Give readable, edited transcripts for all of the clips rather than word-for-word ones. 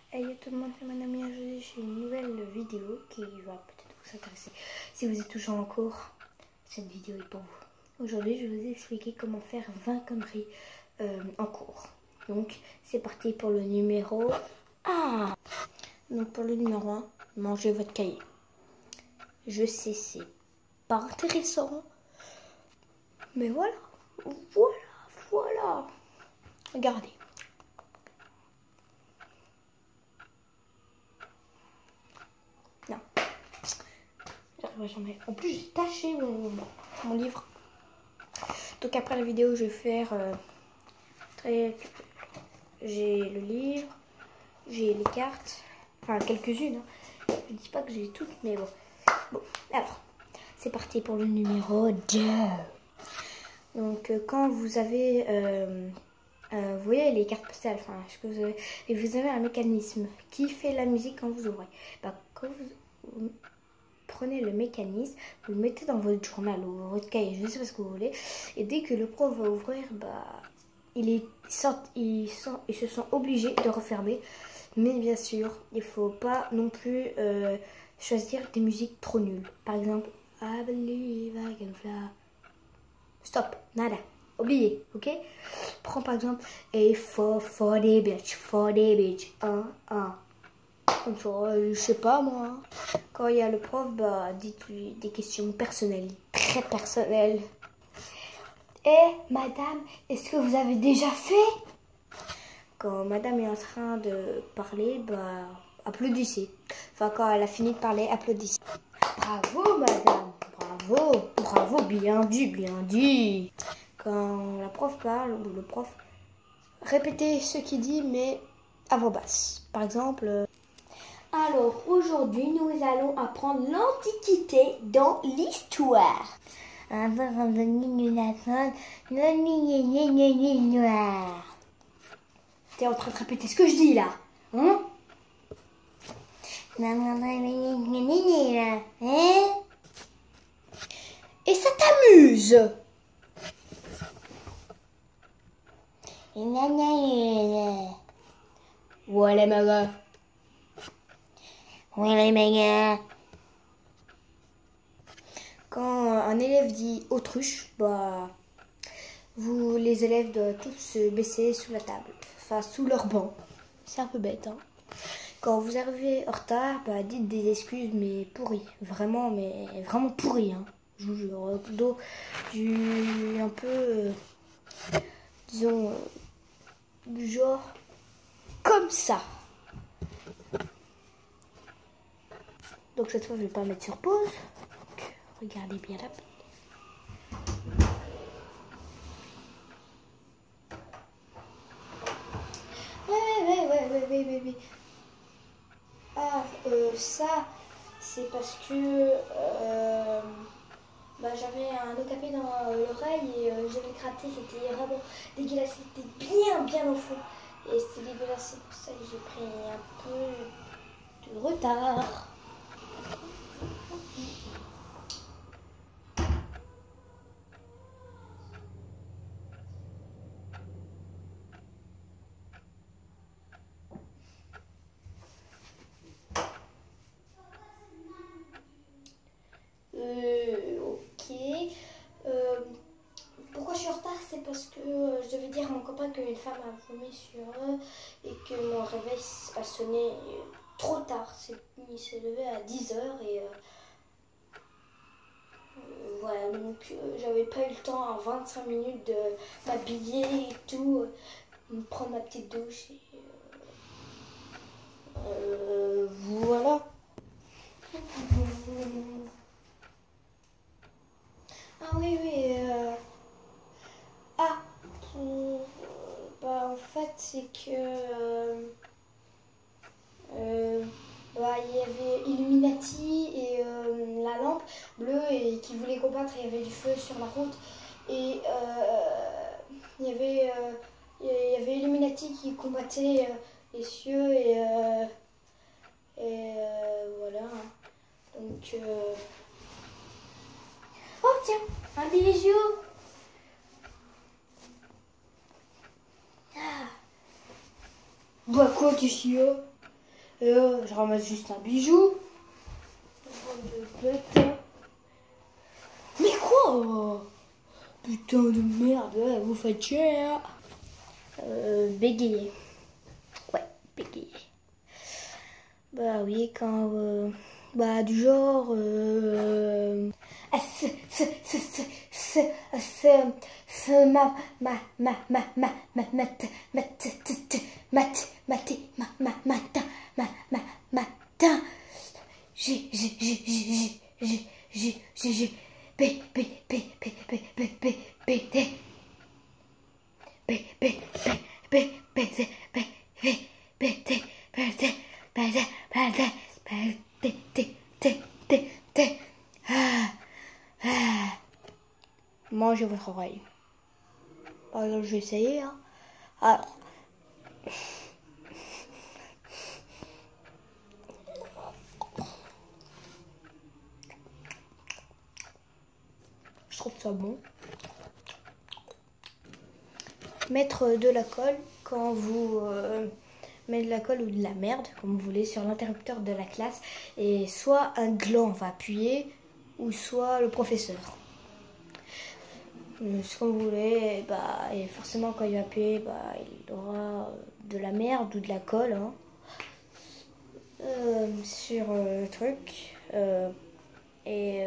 Hey yo tout le monde, c'est Madame Mia, je suis une nouvelle vidéo qui va peut-être vous intéresser. Si vous êtes toujours en cours, cette vidéo est pour vous. Aujourd'hui, je vais vous expliquer comment faire 20 conneries en cours. Donc, c'est parti pour le numéro 1. Donc, pour le numéro 1, mangez votre cahier. Je sais, c'est pas intéressant, mais voilà. Regardez. Non. J'arriverai jamais. En plus, j'ai taché mon livre. Donc après la vidéo, je vais faire... J'ai le livre, j'ai les cartes. Enfin, quelques-unes. Hein. Je dis pas que j'ai toutes, mais bon. Bon, alors, c'est parti pour le numéro 2. Donc, quand vous avez... vous voyez les cartes postales, enfin, ce que vous avez, et vous avez un mécanisme qui fait la musique quand vous ouvrez. Bah, quand vous prenez le mécanisme, vous le mettez dans votre journal ou votre cahier, je ne sais pas ce que vous voulez, et dès que le prof va ouvrir, bah, ils se sont obligés de refermer. Mais bien sûr, il ne faut pas non plus choisir des musiques trop nulles. Par exemple, I believe I can fly. Stop, nada. Oubliez, ok? Prends par exemple A for the beach, 1. Comme ça, je sais pas moi. Quand il y a le prof, bah dites-lui des questions personnelles, très personnelles. Madame, est-ce que vous avez déjà fait? Quand madame est en train de parler, bah applaudissez. Enfin, quand elle a fini de parler, applaudissez. Bravo madame, bravo, bien dit. Quand la prof parle ou le prof, répétez ce qu'il dit mais à voix basse. Par exemple, alors aujourd'hui nous allons apprendre l'Antiquité dans l'histoire. T'es en train de répéter ce que je dis là, hein? Et ça t'amuse? Voilà ma gars. Quand un élève dit autruche, bah les élèves doivent tous se baisser sous la table, enfin sous leur banc. C'est un peu bête, hein. Quand vous arrivez en retard, bah dites des excuses mais pourries, vraiment pourries, hein. Je vous jure, un peu, disons, du genre comme ça. Donc cette fois, je vais pas mettre sur pause. Donc, regardez bien là. Ouais. Ah, ça, c'est parce que j'avais un okapé dans l'oreille et j'avais gratté, c'était vraiment dégueulasse, c'était bien au fond. Et c'était dégueulasse, c'est pour ça que j'ai pris un peu de retard. Ok. Pourquoi je suis en retard? C'est parce que je devais dire à mon copain qu'une femme a vomi sur eux et que mon réveil a sonné trop tard. Il s'est levé à 10h et voilà, donc j'avais pas eu le temps en 25 minutes de m'habiller et tout, prendre ma petite douche et voilà. Ah oui, en fait, c'est que il y avait Illuminati et la lampe bleue et qui voulait combattre. Il y avait du feu sur la route et il y avait Illuminati qui combattait les cieux et voilà. Donc oh tiens, un bijou. Bah quoi, tu chies? Je ramasse juste un bijou. Mais quoi? Putain de merde, ouais, vous faites cher. Bégayer. Ouais, bégayer. Bah oui, quand... bah du genre... matin. Mangez votre oreille. Par exemple, je vais essayer. Hein. Alors. Je trouve ça bon. Mettre de la colle quand vous mettez de la colle ou de la merde, comme vous voulez, sur l'interrupteur de la classe. Et soit un gland va appuyer, ou soit le professeur. Ce que vous voulez, bah, et forcément quand il va appuyer, bah, il aura de la merde ou de la colle hein, sur le truc. Et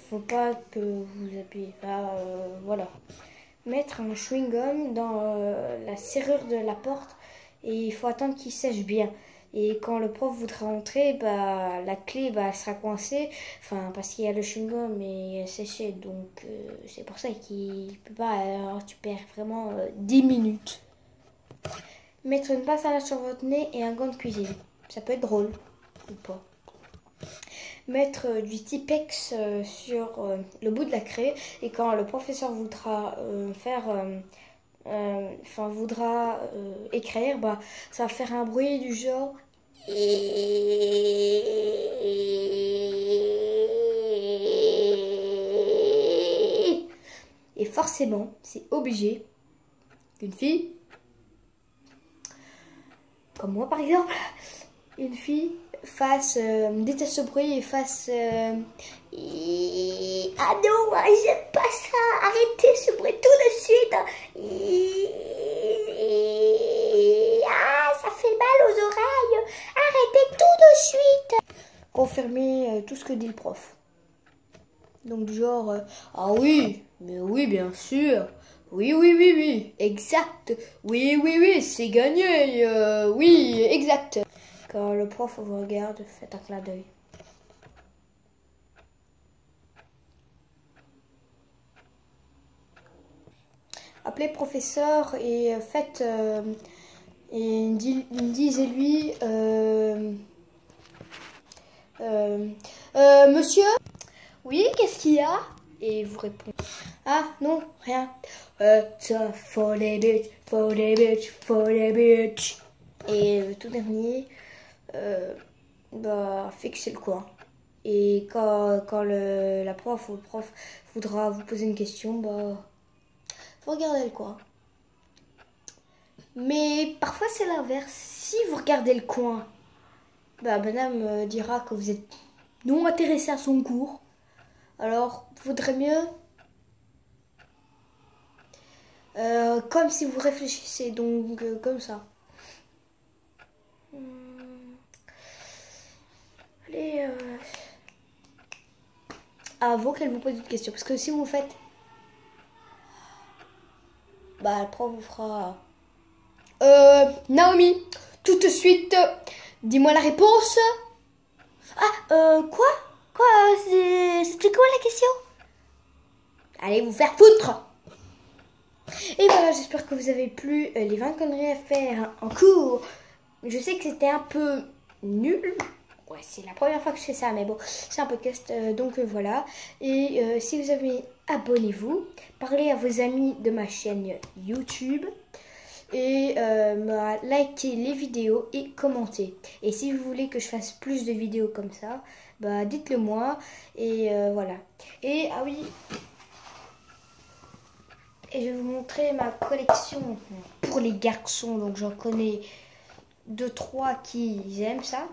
faut pas que vous appuyez. Voilà. Mettre un chewing-gum dans la serrure de la porte et il faut attendre qu'il sèche bien. Et quand le prof voudra entrer, bah, la clé bah, sera coincée, enfin, parce qu'il y a le chewing-gum et séché. Donc c'est pour ça qu'il peut pas. Alors tu perds vraiment 10 minutes. Mettre une pince à linge sur votre nez et un gant de cuisine. Ça peut être drôle ou pas. Mettre du Tipex sur le bout de la craie et quand le professeur voudra voudra écrire, bah, ça va faire un bruit du genre et forcément c'est obligé qu'une fille comme moi par exemple, une fille fasse déteste ce bruit et fasse ah non, j'aime pas ça, arrêtez ce bruit tout de suite. Ah, ça fait mal aux oreilles, arrêtez tout de suite. Confirmer tout ce que dit le prof. Donc du genre ah oui, mais oui bien sûr. Oui, exact. Oui, c'est gagné. Oui, exact. Quand le prof vous regarde, faites un clin d'œil. Appelez le professeur et faites et disez-lui monsieur, oui, qu'est-ce qu'il y a? Et il vous répond ah non, rien. Ça for les bitch. Et tout dernier, bah fixez le coin. Et quand la prof ou le prof voudra vous poser une question, bah vous regardez le coin. Mais parfois c'est l'inverse. Si vous regardez le coin, bah madame dira que vous êtes non intéressé à son cours. Alors, vaudrait mieux comme si vous réfléchissez, donc comme ça. Allez, avant qu'elle vous pose une question, parce que si vous faites, bah le prof vous fera. Naomi, tout de suite, dis-moi la réponse. Ah, quoi? C'était quoi la question? Allez vous faire foutre. Et voilà, j'espère que vous avez plu les 20 conneries à faire en cours. Je sais que c'était un peu nul. Ouais, c'est la première fois que je fais ça, mais bon, c'est un podcast, donc voilà. Et si vous avez, abonnez-vous. Parlez à vos amis de ma chaîne YouTube. Et likez les vidéos et commentez. Et si vous voulez que je fasse plus de vidéos comme ça, bah dites-le moi. Et voilà. Et ah oui. Et je vais vous montrer ma collection pour les garçons. Donc j'en connais 2-3 qui aiment ça.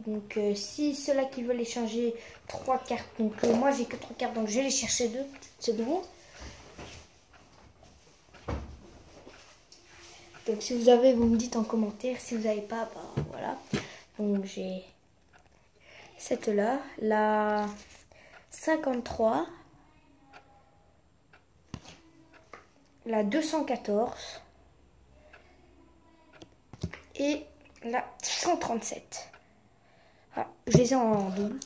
Donc si ceux-là qui veulent échanger 3 cartes, donc moi j'ai que 3 cartes, donc je vais les chercher 2, c'est bon. Donc si vous avez, vous me dites en commentaire. Si vous n'avez pas, bah voilà. Donc j'ai cette là, la 53, la 214 et la 137. Voilà, je les ai en double.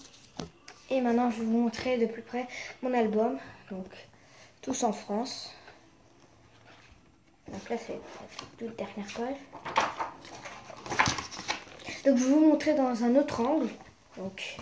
Et maintenant je vais vous montrer de plus près mon album. Donc tous en France. Donc là c'est la toute dernière page. Donc je vais vous montrer dans un autre angle. Donc